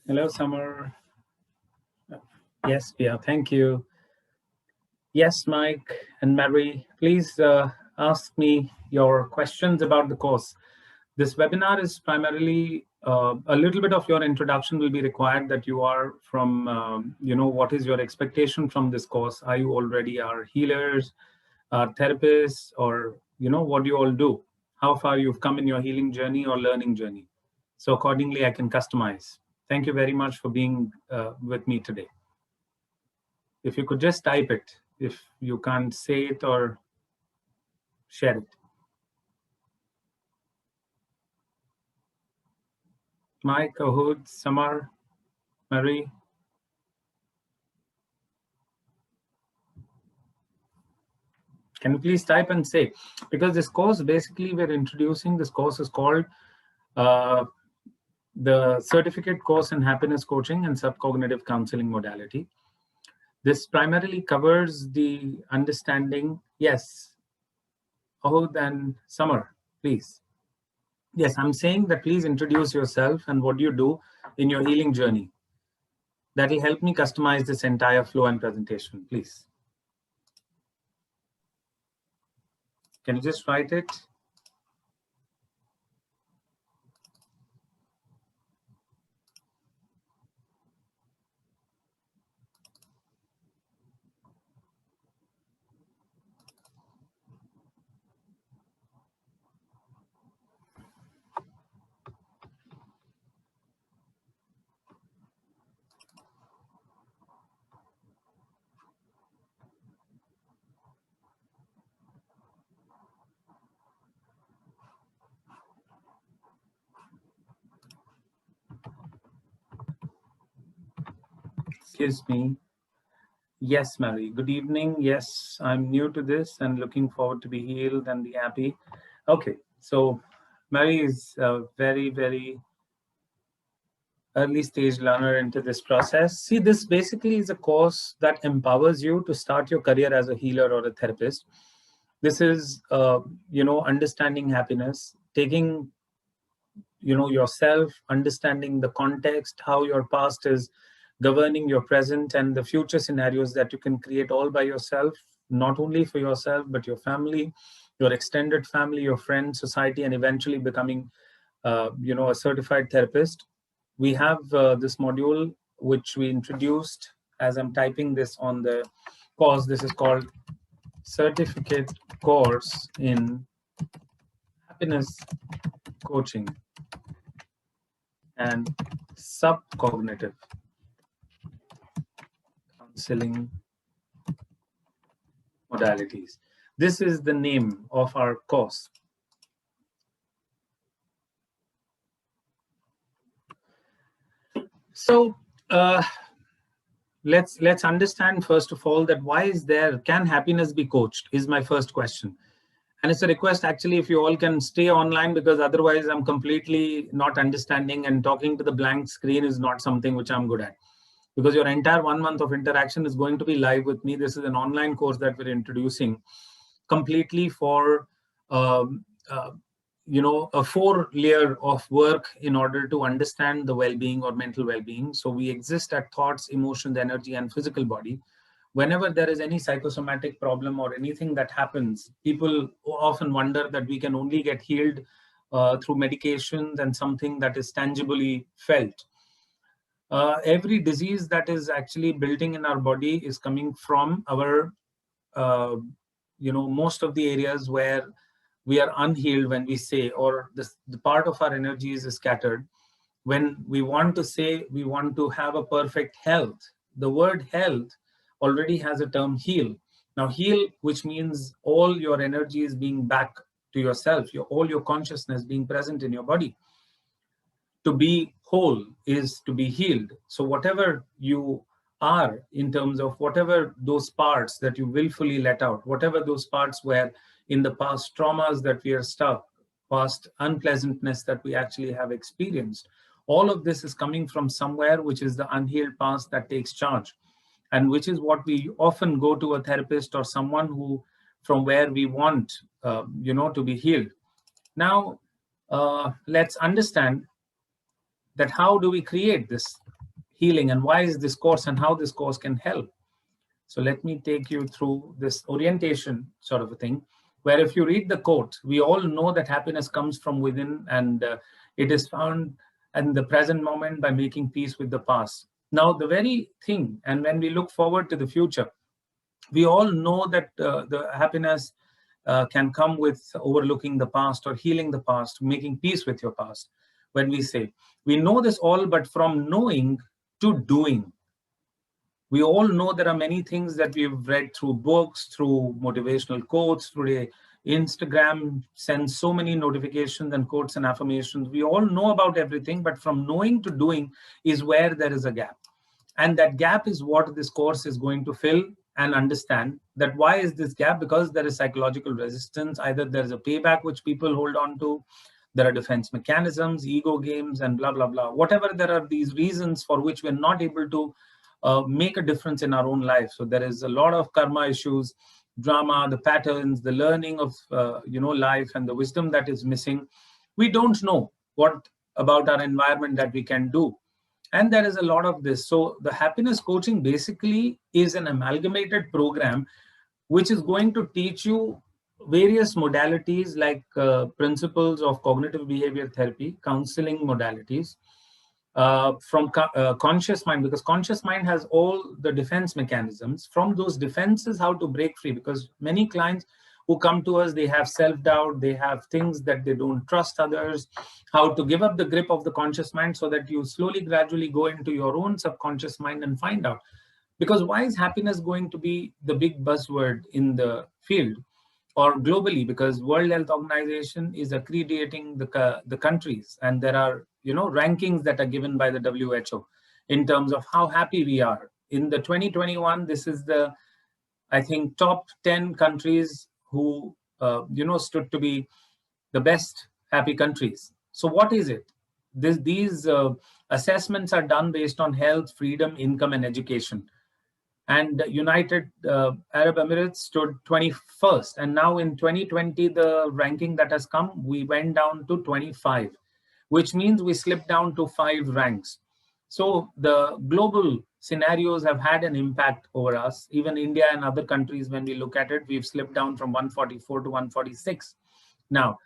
Hello, Summer. Yes, Pia, thank you. Yes, Mike and Mary, please ask me your questions about the course. This webinar is primarily a little bit of your introduction will be required, that you are from, what is your expectation from this course? Are you already are healers, are therapists, or, what do you all do? How far you've come in your healing journey or learning journey? So accordingly, I can customize. Thank you very much for being with me today. If you could just type it, if you can't say it or share it. Mike, Ahood, Samar, Marie. Can you please type and say? Because this course, basically, we're introducing, this course is called the Certificate Course in Happiness Coaching and Subcognitive Counseling Modality. This primarily covers the understanding. Yes, Ahood and Samar, please. Yes, I'm saying that please introduce yourself and what you do in your healing journey. That will help me customize this entire flow and presentation, please. Can you just write it? Excuse me. Yes, Mary. Good evening. Yes, I'm new to this and looking forward to be healed and be happy. Okay, so Mary is a very, very early stage learner into this process. See, this basically is a course that empowers you to start your career as a healer or a therapist. This is, understanding happiness, taking, yourself, understanding the context, how your past is governing your present and the future scenarios that you can create all by yourself, not only for yourself, but your family, your extended family, your friends, society, and eventually becoming, a certified therapist. We have this module, which we introduced as I'm typing this on the course. This is called Certificate Course in Happiness Coaching and Subcognitive Counseling Modalities. This is the name of our course. So let's understand first of all that can happiness be coached is my first question. And it's a request actually if you all can stay online, because otherwise I'm completely not understanding, and talking to the blank screen is not something which I'm good at. Because your entire 1 month of interaction is going to be live with me. This is an online course that we're introducing completely for a 4-layer of work in order to understand the well-being or mental well-being. So we exist at thoughts, emotions, energy, and physical body. Whenever there is any psychosomatic problem or anything that happens, people often wonder that we can only get healed through medications and something that is tangibly felt. Every disease that is actually building in our body is coming from our, most of the areas where we are unhealed when we say, or the part of our energies is scattered. When we want to say we want to have a perfect health, the word health already has a term heal. Now heal, which means all your energy is being back to yourself, all your consciousness being present in your body. To be whole is to be healed. So whatever you are, in terms of whatever those parts that you willfully let out, whatever those parts were in the past, traumas that we are stuck, past unpleasantness that we actually have experienced, all of this is coming from somewhere, which is the unhealed past that takes charge, and which is what we often go to a therapist or someone who, from where we want, to be healed. Now, let's understand that how do we create this healing, and why is this course and how this course can help. So let me take you through this orientation sort of a thing, where if you read the quote, we all know that happiness comes from within, and it is found in the present moment by making peace with the past. Now, the very thing, and when we look forward to the future, we all know that the happiness can come with overlooking the past or healing the past, making peace with your past. When we say, we know this all, but from knowing to doing. We all know there are many things that we've read through books, through motivational quotes, through the Instagram sends so many notifications and quotes and affirmations. We all know about everything, but from knowing to doing is where there is a gap. And that gap is what this course is going to fill and understand. That why is this gap? Because there is psychological resistance. Either there is a payback which people hold on to, there are defense mechanisms, ego games, and blah, blah, blah. Whatever, there are these reasons for which we're not able to make a difference in our own life. So there is a lot of karma issues, drama, the patterns, the learning of life, and the wisdom that is missing. We don't know what about our environment that we can do. And there is a lot of this. So the happiness coaching basically is an amalgamated program which is going to teach you various modalities like principles of cognitive behavior therapy, counseling modalities, from conscious mind, because conscious mind has all the defense mechanisms. From those defenses, how to break free, because many clients who come to us, they have self-doubt, they have things that they don't trust others, how to give up the grip of the conscious mind so that you slowly, gradually go into your own subconscious mind and find out. Because why is happiness going to be the big buzzword in the field or globally? Because World Health Organization is accrediting the countries, and there are rankings that are given by the WHO in terms of how happy we are. In the 2021, this is the, I think, top 10 countries who stood to be the best happy countries. So what is it? These assessments are done based on health, freedom, income, and education. And United Arab Emirates stood 21st. And now in 2020, the ranking that has come, we went down to 25, which means we slipped down to 5 ranks. So the global scenarios have had an impact over us. Even India and other countries, when we look at it, we've slipped down from 144 to 146 now.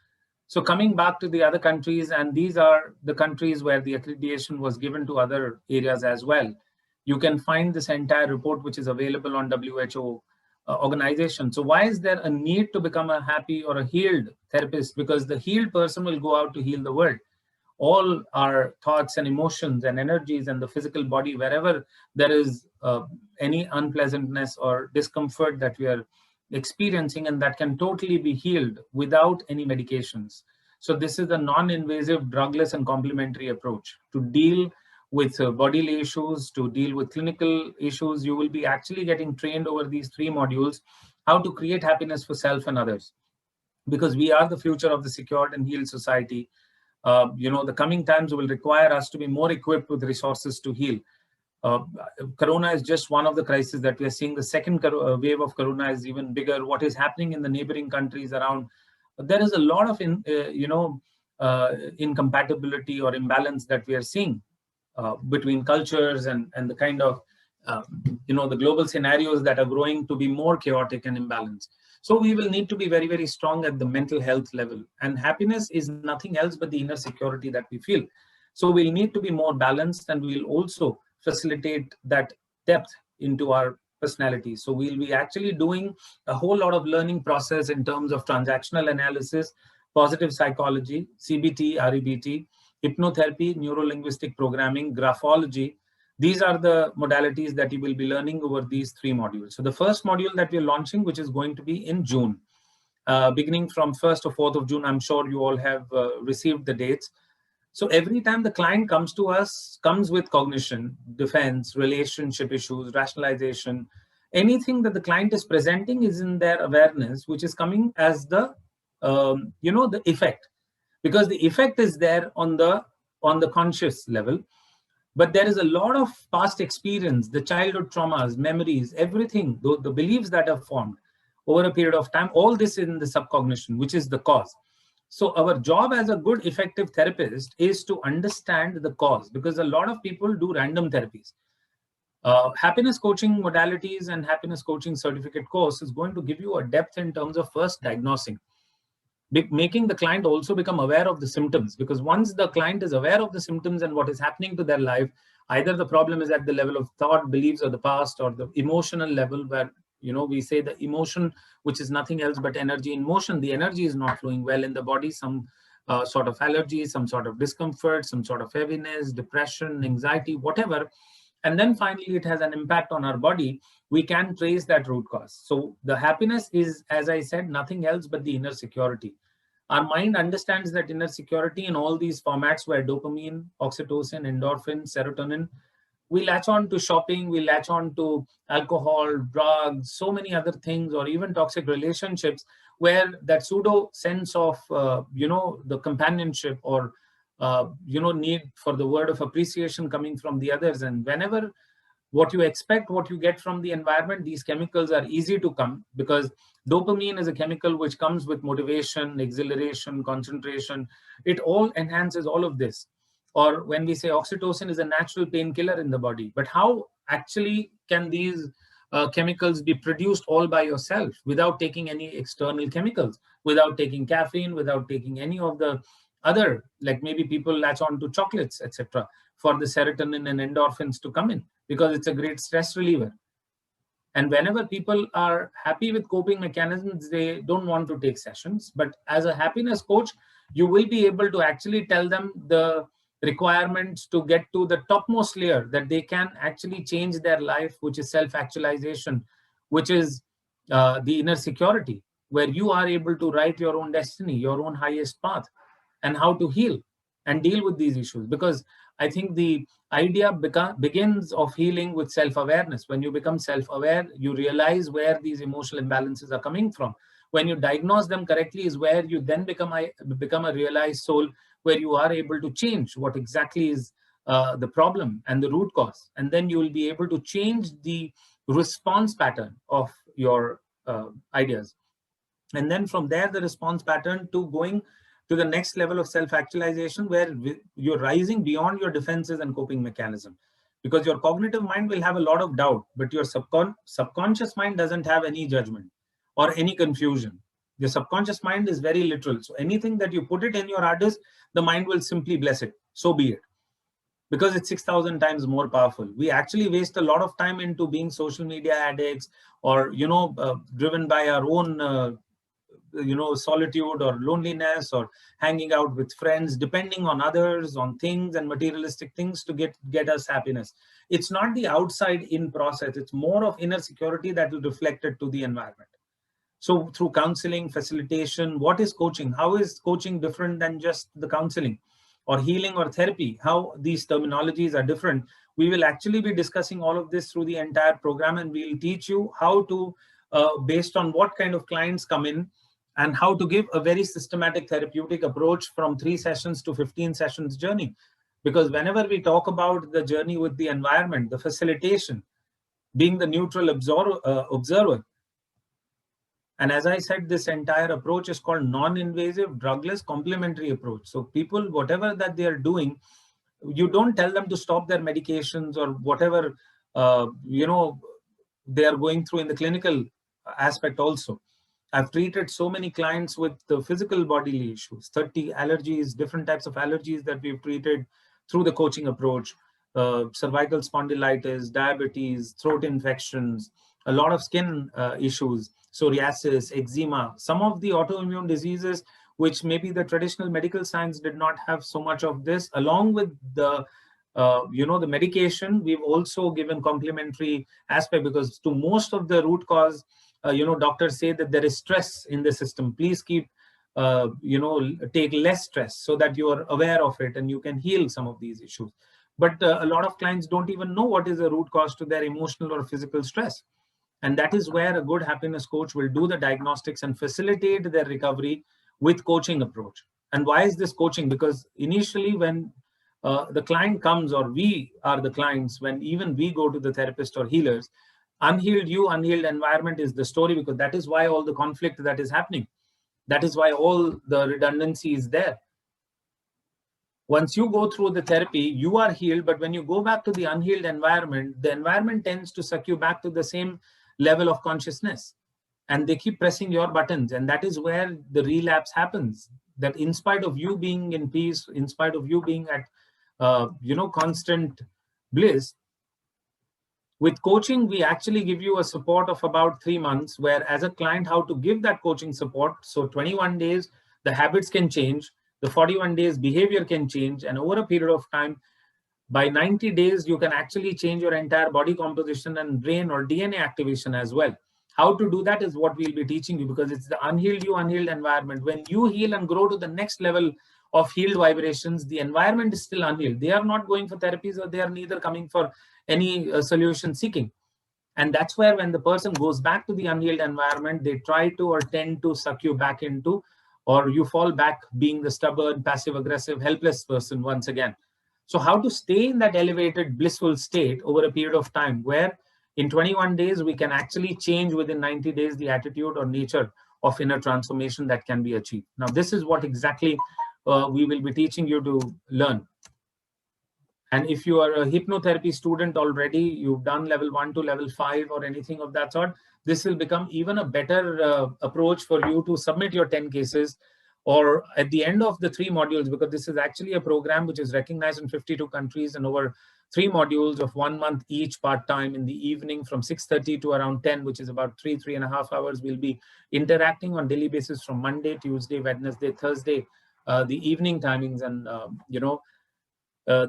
So coming back to the other countries, and these are the countries where the accreditation was given to other areas as well. You can find this entire report, which is available on WHO organization. So why is there a need to become a happy or a healed therapist? Because the healed person will go out to heal the world. All our thoughts and emotions and energies and the physical body, wherever there is any unpleasantness or discomfort that we are experiencing, and that can totally be healed without any medications. So this is a non-invasive, drugless, and complementary approach to deal with bodily issues, to deal with clinical issues. You will be actually getting trained over these 3 modules, how to create happiness for self and others, because we are the future of the secured and healed society. The coming times will require us to be more equipped with resources to heal. Corona is just one of the crises that we are seeing. The second wave of Corona is even bigger. What is happening in the neighboring countries around? There is a lot of incompatibility or imbalance that we are seeing between cultures and the kind of the global scenarios that are growing to be more chaotic and imbalanced. So we will need to be very, very strong at the mental health level. And happiness is nothing else but the inner security that we feel. So we'll need to be more balanced, and we'll also facilitate that depth into our personality. So we'll be actually doing a whole lot of learning process in terms of transactional analysis, positive psychology, CBT, REBT, hypnotherapy, neuro-linguistic programming, graphology. These are the modalities that you will be learning over these 3 modules. So the first module that we're launching, which is going to be in June, beginning from 1st or 4th of June, I'm sure you all have received the dates. So every time the client comes to us, comes with cognition, defense, relationship issues, rationalization, anything that the client is presenting is in their awareness, which is coming as the, the effect, because the effect is there on the conscious level. But there is a lot of past experience, the childhood traumas, memories, everything, the beliefs that are formed over a period of time, all this in the subcognition, which is the cause. So our job as a good, effective therapist is to understand the cause, because a lot of people do random therapies. Happiness coaching modalities and happiness coaching certificate course is going to give you a depth in terms of first diagnosing, making the client also become aware of the symptoms, because once the client is aware of the symptoms and what is happening to their life, either the problem is at the level of thought, beliefs, or the past, or the emotional level, where we say the emotion, which is nothing else but energy in motion, the energy is not flowing well in the body, some sort of allergy, some sort of discomfort, some sort of heaviness, depression, anxiety, whatever, and then finally it has an impact on our body, we can trace that root cause. So the happiness is, as I said, nothing else but the inner security. Our mind understands that inner security in all these formats, where dopamine, oxytocin, endorphin, serotonin, we latch on to shopping, we latch on to alcohol, drugs, so many other things, or even toxic relationships, where that pseudo sense of, the companionship, or, need for the word of appreciation coming from the others. And whenever what you expect, what you get from the environment, these chemicals are easy to come, because dopamine is a chemical which comes with motivation, exhilaration, concentration. It all enhances all of this. Or when we say oxytocin is a natural painkiller in the body, but how actually can these chemicals be produced all by yourself without taking any external chemicals, without taking caffeine, without taking any of the other, like maybe people latch on to chocolates, etc., for the serotonin and endorphins to come in, because it's a great stress reliever. And whenever people are happy with coping mechanisms, they don't want to take sessions. But as a happiness coach, you will be able to actually tell them the requirements to get to the topmost layer, that they can actually change their life, which is self-actualization, which is the inner security, where you are able to write your own destiny, your own highest path, and how to heal and deal with these issues. Because I think the idea begins of healing with self-awareness. When you become self-aware, you realize where these emotional imbalances are coming from. When you diagnose them correctly is where you then become a realized soul, where you are able to change what exactly is the problem and the root cause. And then you will be able to change the response pattern of your ideas. And then from there, the response pattern to going to the next level of self-actualization, where you're rising beyond your defenses and coping mechanism. Because your cognitive mind will have a lot of doubt, but your subconscious mind doesn't have any judgment or any confusion. The subconscious mind is very literal. So anything that you put it in your hard disk, the mind will simply bless it. So be it. Because it's 6,000 times more powerful. We actually waste a lot of time into being social media addicts, or, driven by our own solitude or loneliness, or hanging out with friends, depending on others, on things and materialistic things to get us happiness. It's not the outside in process. It's more of inner security that will reflect it to the environment. So through counseling, facilitation, what is coaching? How is coaching different than just the counseling, or healing, or therapy? How these terminologies are different. We will actually be discussing all of this through the entire program, and we'll teach you how to, based on what kind of clients come in, and how to give a very systematic therapeutic approach from 3 sessions to 15 sessions journey. Because whenever we talk about the journey with the environment, the facilitation, being the neutral observer. And as I said, this entire approach is called non-invasive, drugless, complementary approach. So people, whatever that they are doing, you don't tell them to stop their medications or whatever, they are going through in the clinical aspect also. I've treated so many clients with the physical bodily issues, 30 allergies, different types of allergies that we've treated through the coaching approach, cervical spondylitis, diabetes, throat infections, a lot of skin issues, psoriasis, eczema, some of the autoimmune diseases, which maybe the traditional medical science did not have so much of this. Along with the the medication, we've also given complementary aspect, because to most of the root cause, doctors say that there is stress in the system. Please keep, take less stress so that you are aware of it and you can heal some of these issues. But a lot of clients don't even know what is the root cause to their emotional or physical stress. And that is where a good happiness coach will do the diagnostics and facilitate their recovery with coaching approach. And why is this coaching? Because initially when the client comes, or we are the clients, when even we go to the therapist or healers, unhealed environment is the story, because that is why all the conflict that is happening. That is why all the redundancy is there. Once you go through the therapy, you are healed, but when you go back to the unhealed environment, the environment tends to suck you back to the same level of consciousness. And they keep pressing your buttons. And that is where the relapse happens. That in spite of you being in peace, in spite of you being at, constant bliss, with coaching, we actually give you a support of about 3 months, where as a client, how to give that coaching support. So 21 days, the habits can change. The 41 days behavior can change. And over a period of time, by 90 days, you can actually change your entire body composition and brain or DNA activation as well. How to do that is what we'll be teaching you, because it's the unhealed environment. When you heal and grow to the next level of healed vibrations, the environment is still unhealed. They are not going for therapies, or they are neither coming for any solution seeking. And that's where when the person goes back to the unhealed environment, they try to or tend to suck you back into, or you fall back being the stubborn, passive aggressive, helpless person once again. So how to stay in that elevated, blissful state over a period of time, where in 21 days, we can actually change within 90 days the attitude or nature of inner transformation that can be achieved. Now, this is what exactly we will be teaching you to learn. And if you are a hypnotherapy student already, you've done level 1 to level 5 or anything of that sort, this will become even a better approach for you to submit your 10 cases, or at the end of the 3 modules, because this is actually a program which is recognized in 52 countries, and over 3 modules of 1 month each, part-time in the evening from 6:30 to around 10, which is about 3.5 hours. We'll be interacting on daily basis from Monday, Tuesday, Wednesday, Thursday, the evening timings, and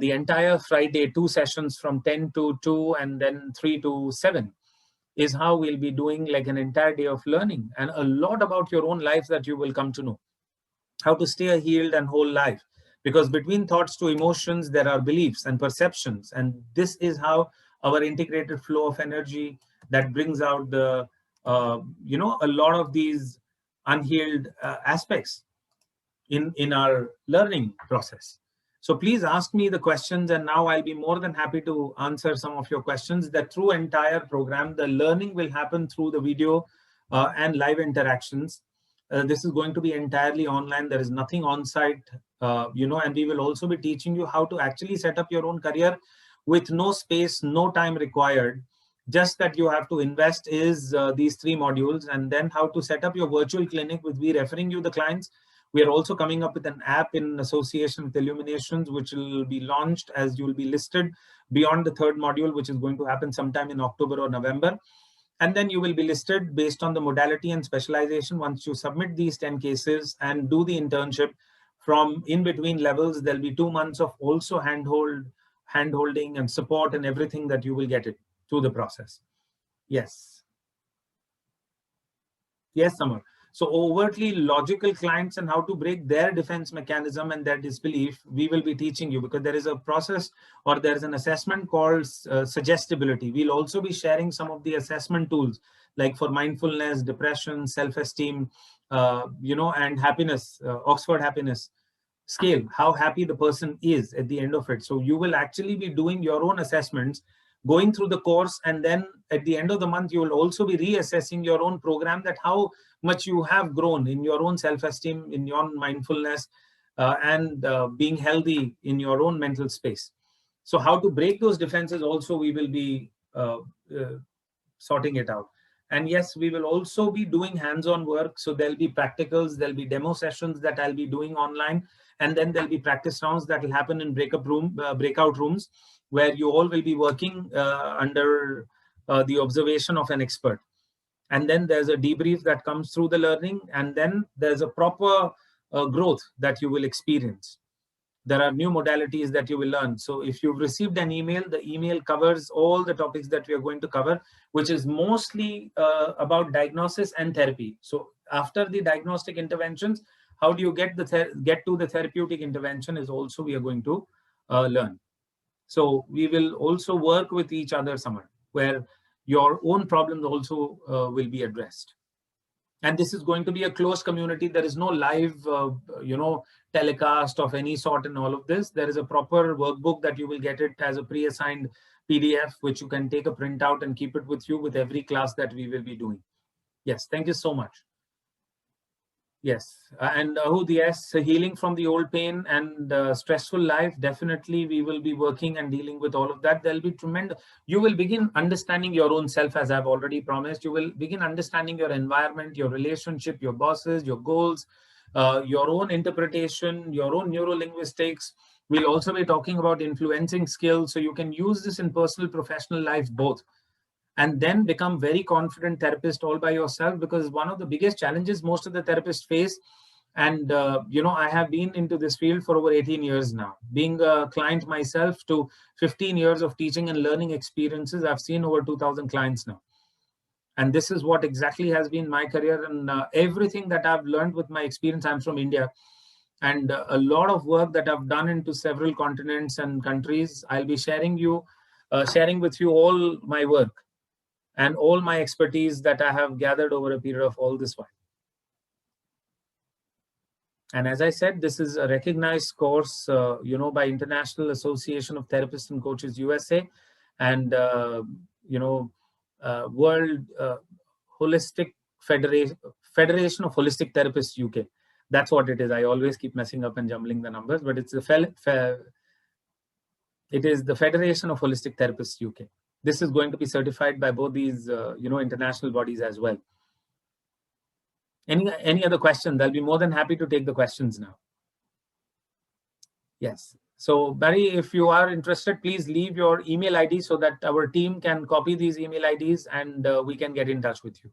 the entire Friday, 2 sessions from 10 to 2 and then 3 to 7 is how we'll be doing like an entire day of learning, and a lot about your own life that you will come to know. How to stay a healed and whole life, because between thoughts to emotions, there are beliefs and perceptions. And this is how our integrated flow of energy that brings out the, a lot of these unhealed aspects in our learning process. So please ask me the questions, and now I'll be more than happy to answer some of your questions. The true entire program, the learning will happen through the video and live interactions. This is going to be entirely online. There is nothing on site, and we will also be teaching you how to actually set up your own career with no space, no time required. Just that you have to invest is these 3 modules, and then how to set up your virtual clinic with me referring you the clients. We are also coming up with an app in association with Illuminations, which will be launched as you will be listed beyond the 3rd module, which is going to happen sometime in October or November. And then you will be listed based on the modality and specialization. Once you submit these 10 cases and do the internship from in between levels, there'll be 2 months of also hand-holding and support and everything that you will get it through the process. Yes. Yes, Samar. So overtly logical clients and how to break their defense mechanism and their disbelief, we will be teaching you, because there is a process or there is an assessment called suggestibility. We'll also be sharing some of the assessment tools like for mindfulness, depression, self-esteem, and happiness, Oxford happiness scale, how happy the person is at the end of it. So you will actually be doing your own assessments, going through the course, and then at the end of the month, you will also be reassessing your own program, that how much you have grown in your own self-esteem, in your own mindfulness, and being healthy in your own mental space. So how to break those defenses also, we will be sorting it out. And yes, we will also be doing hands-on work. So there'll be practicals, there'll be demo sessions that I'll be doing online, and then there'll be practice rounds that will happen in breakout rooms, where you all will be working under the observation of an expert. And then there's a debrief that comes through the learning, and then there's a proper growth that you will experience. There are new modalities that you will learn. So if you've received an email, the email covers all the topics that we are going to cover, which is mostly about diagnosis and therapy. So after the diagnostic interventions, how do you get to the therapeutic intervention is also we are going to learn. So we will also work with each other somewhere, where your own problems also will be addressed. And this is going to be a closed community. There is no live, telecast of any sort in all of this. There is a proper workbook that you will get it as a pre-assigned PDF, which you can take a printout and keep it with you with every class that we will be doing. Yes, thank you so much. Yes, and yes, healing from the old pain and stressful life. Definitely, we will be working and dealing with all of that. There'll be tremendous. You will begin understanding your own self, as I've already promised. You will begin understanding your environment, your relationship, your bosses, your goals, your own interpretation, your own neuro-linguistics. We'll also be talking about influencing skills, so you can use this in personal, professional life both, and then become very confident therapist all by yourself. Because one of the biggest challenges most of the therapists face, and I have been into this field for over 18 years now, being a client myself, to 15 years of teaching and learning experiences. I've seen over 2,000 clients now, and this is what exactly has been my career. And everything that I've learned with my experience, I'm from India, and a lot of work that I've done into several continents and countries, I'll be sharing with you all my work and all my expertise that I have gathered over a period of all this while. And as I said, this is a recognized course, by International Association of Therapists and Coaches USA, and World Holistic Federation of Holistic Therapists UK. That's what it is. I always keep messing up and jumbling the numbers, but it's it is the Federation of Holistic Therapists UK. This is going to be certified by both these, international bodies as well. Any other questions? I'll be more than happy to take the questions now. Yes. So Barry, if you are interested, please leave your email ID so that our team can copy these email IDs and we can get in touch with you.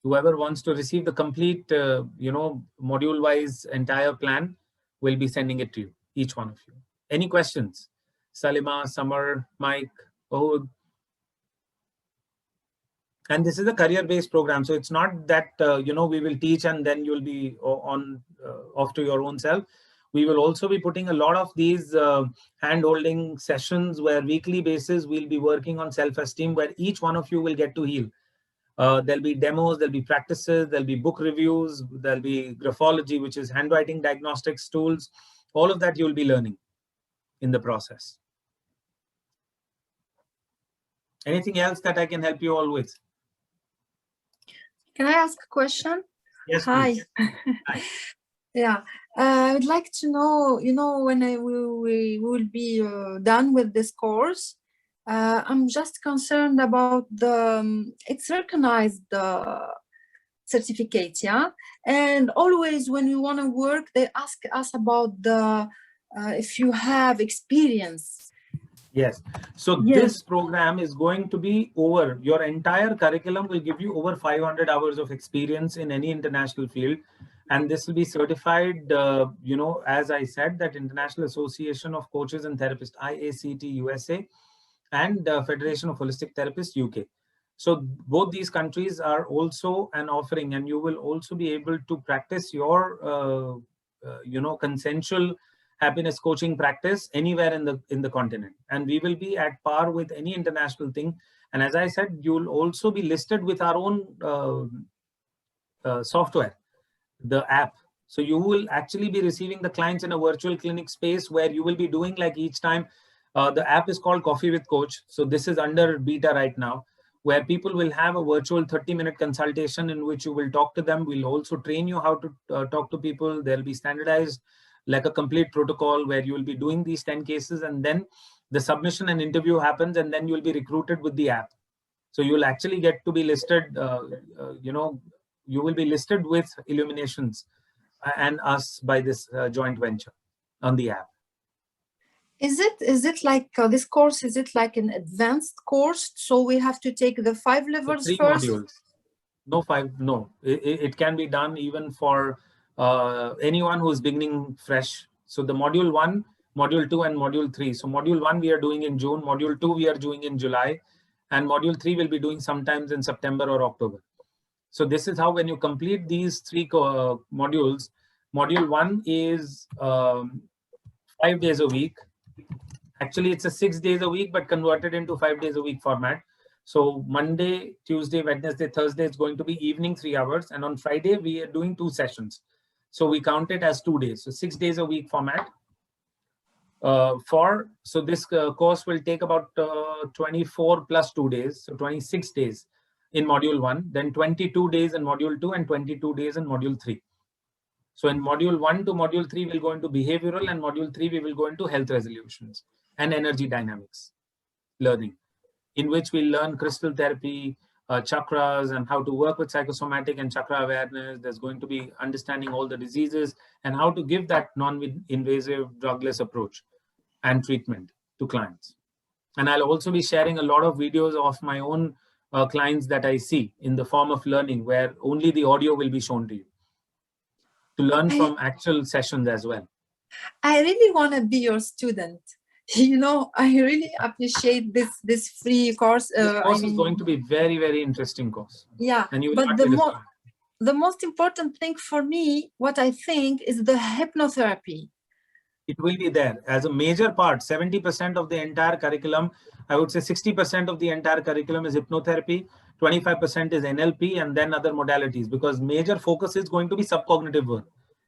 Whoever wants to receive the complete, module-wise entire plan, will be sending it to you, each one of you. Any questions? Salima, Samar, Mike, Ohud. And this is a career-based program. So it's not that, we will teach and then you'll be off to your own self. We will also be putting a lot of these hand-holding sessions where weekly basis we'll be working on self-esteem, where each one of you will get to heal. There'll be demos, there'll be practices, there'll be book reviews, there'll be graphology, which is handwriting diagnostics tools. All of that you'll be learning in the process. Anything else that I can help you all with? Can I ask a question? Yes, Hi. Hi. Yeah, I would like to know, when we will be done with this course, I'm just concerned about it's recognized certificate, yeah? And always when we want to work, they ask us about if you have experience. Yes. So this program is going to be over. Your entire curriculum will give you over 500 hours of experience in any international field. And this will be certified, as I said, that International Association of Coaches and Therapists, IACT USA, and Federation of Holistic Therapists, UK. So both these countries are also an offering, and you will also be able to practice your, consensual happiness coaching practice anywhere in the continent, and we will be at par with any international thing. And as I said, you'll also be listed with our own software, the app. So you will actually be receiving the clients in a virtual clinic space where you will be doing, like, each time. The app is called Coffee with Coach. So this is under beta right now, where people will have a virtual 30-minute consultation in which you will talk to them. We'll also train you how to talk to people. There'll be standardized, like a complete protocol, where you will be doing these 10 cases, and then the submission and interview happens, and then you'll be recruited with the app. So you'll actually get to be listed, you will be listed with Illuminations and us by this joint venture on the app. Is it like this course, is it like an advanced course? So we have to take the 5 levels Three first? modules. No, 5, no. It can be done even for anyone who is beginning fresh. So the module 1, module 2, and module 3. So module 1 we are doing in June, module 2 we are doing in July, and module 3 will be doing sometimes in September or October. So this is how, when you complete these 3 modules, module 1 is 5 days a week. Actually, it's a 6 days a week, but converted into 5 days a week format. So Monday, Tuesday, Wednesday, Thursday is going to be evening 3 hours. And on Friday, we are doing 2 sessions. So we count it as 2 days. So 6 days a week format. So this course will take about 24 plus 2 days. So 26 days. in module 1, then 22 days in module 2, and 22 days in module 3. So in module 1 to module 3, we'll go into behavioral, and module 3, we will go into health resolutions and energy dynamics learning, in which we learn crystal therapy, chakras, and how to work with psychosomatic and chakra awareness. There's going to be understanding all the diseases and how to give that non-invasive drugless approach and treatment to clients. And I'll also be sharing a lot of videos of my own clients that I see in the form of learning, where only the audio will be shown to you, to learn from actual sessions as well. I really want to be your student. You know, I really appreciate this free course. This course is going to be very, very interesting course. Yeah, and you will but not be the most important thing for me, what I think, is the hypnotherapy. It will be there as a major part. 70% of the entire curriculum, I would say 60% of the entire curriculum is hypnotherapy, 25% is NLP, and then other modalities, because major focus is going to be subcognitive work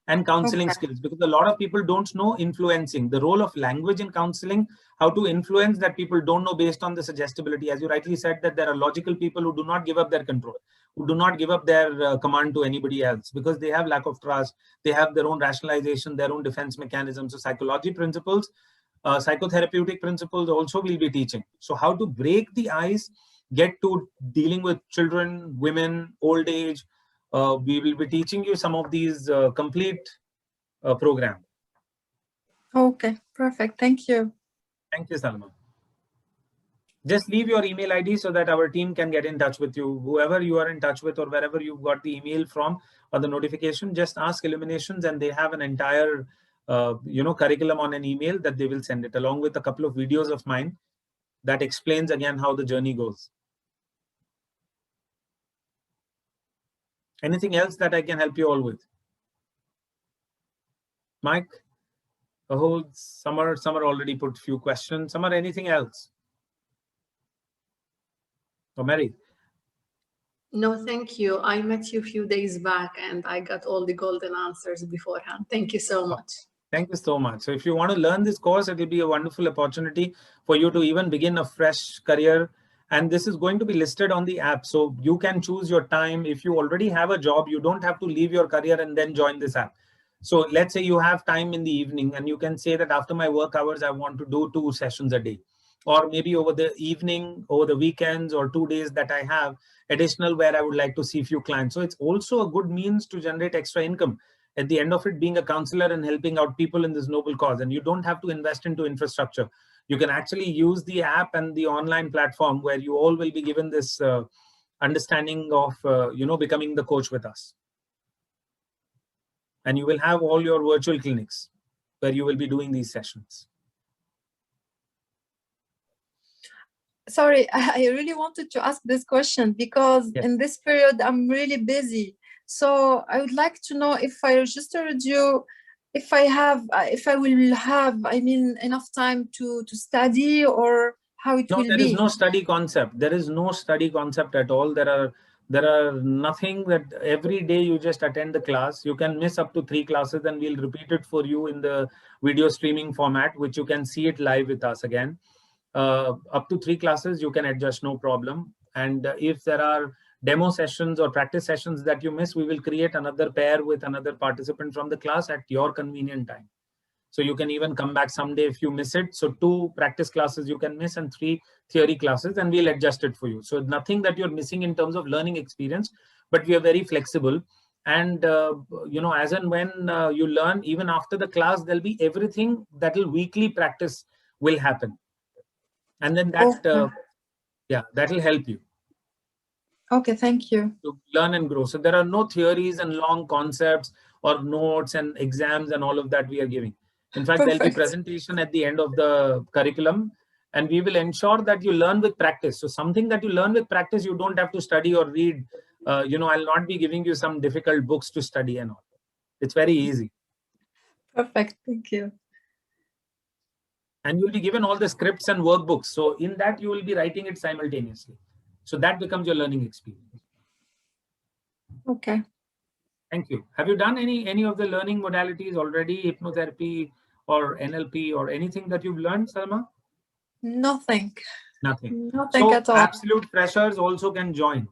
and counseling skills, because a lot of people don't know influencing the role of language in counseling, how to influence that people don't know based on the suggestibility. As you rightly said, that there are logical people who do not give up their control, who do not give up their command to anybody else, because they have lack of trust, they have their own rationalization, their own defense mechanisms. So psychology principles, psychotherapeutic principles also will be teaching. So how to break the ice, get to dealing with children, women, old age. We will be teaching you some of these complete program. Okay, perfect. Thank you. Thank you, Salma. Just leave your email ID so that our team can get in touch with you. Whoever you are in touch with, or wherever you got the email from or the notification, just ask Illuminations, and they have an entire curriculum on an email that they will send it, along with a couple of videos of mine that explains again how the journey goes. Anything else that I can help you all with? Mike? Summer already put few questions. Summer, anything else? Or Mary? No, thank you. I met you a few days back and I got all the golden answers beforehand. Thank you so much. Thank you so much. So if you want to learn this course, it will be a wonderful opportunity for you to even begin a fresh career. And this is going to be listed on the app. So you can choose your time. If you already have a job, you don't have to leave your career and then join this app. So let's say you have time in the evening, and you can say that after my work hours, I want to do 2 sessions a day. Or maybe over the evening, over the weekends, or 2 days that I have additional where I would like to see a few clients. So it's also a good means to generate extra income. At the end of it, being a counselor and helping out people in this noble cause. And you don't have to invest into infrastructure. You can actually use the app and the online platform where you all will be given this understanding of, becoming the coach with us. And you will have all your virtual clinics where you will be doing these sessions. Sorry, I really wanted to ask this question because in this period, I'm really busy. So I would like to know if I registered you, if I will have, enough time to study, or how it will be. No, there is no study concept. There is no study concept at all. There are nothing that every day you just attend the class. You can miss up to 3 classes and we'll repeat it for you in the video streaming format, which you can see it live with us again. Up to 3 classes, you can adjust, no problem. And if there are demo sessions or practice sessions that you miss, we will create another pair with another participant from the class at your convenient time. So you can even come back someday if you miss it. So 2 practice classes you can miss and 3 theory classes, and we'll adjust it for you. So nothing that you're missing in terms of learning experience, but we are very flexible. And, as and when you learn, even after the class, there'll be everything that will weekly practice will happen. And then that, that will help you. Okay, thank you. To learn and grow. So there are no theories and long concepts or notes and exams and all of that we are giving. In fact, there'll be presentation at the end of the curriculum, and we will ensure that you learn with practice. So something that you learn with practice, you don't have to study or read. I'll not be giving you some difficult books to study and all. It's very easy. Perfect. Thank you. And you'll be given all the scripts and workbooks. So in that, you will be writing it simultaneously. So that becomes your learning experience. Okay. Thank you. Have you done any of the learning modalities already, hypnotherapy or NLP or anything that you've learned, Salma? Nothing. Nothing. Nothing at all. Absolute freshers also can join.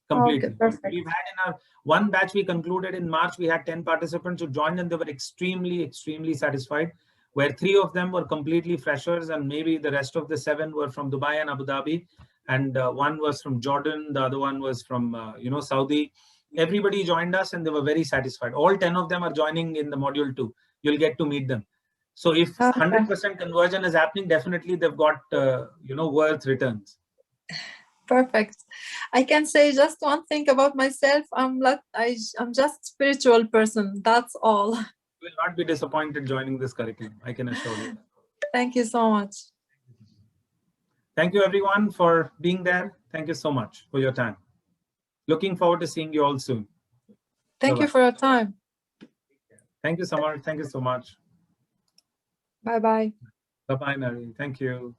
completely. Okay, perfect. We've had in our one batch we concluded in March, we had 10 participants who joined and they were extremely, extremely satisfied, where 3 of them were completely freshers and maybe the rest of the 7 were from Dubai and Abu Dhabi. And 1 was from Jordan, the other one was from, Saudi. Everybody joined us and they were very satisfied. All 10 of them are joining in the module 2. You'll get to meet them. So if 100% conversion is happening, definitely they've got, worth returns. Perfect. I can say just one thing about myself. I'm just spiritual person. That's all. You will not be disappointed joining this curriculum. I can assure you. Thank you so much. Thank you everyone for being there. Thank you so much for your time. Looking forward to seeing you all soon. Thank Bye-bye. you for your time. Thank you, Samar. Thank you so much. Bye-bye. Bye-bye, Mary. Thank you.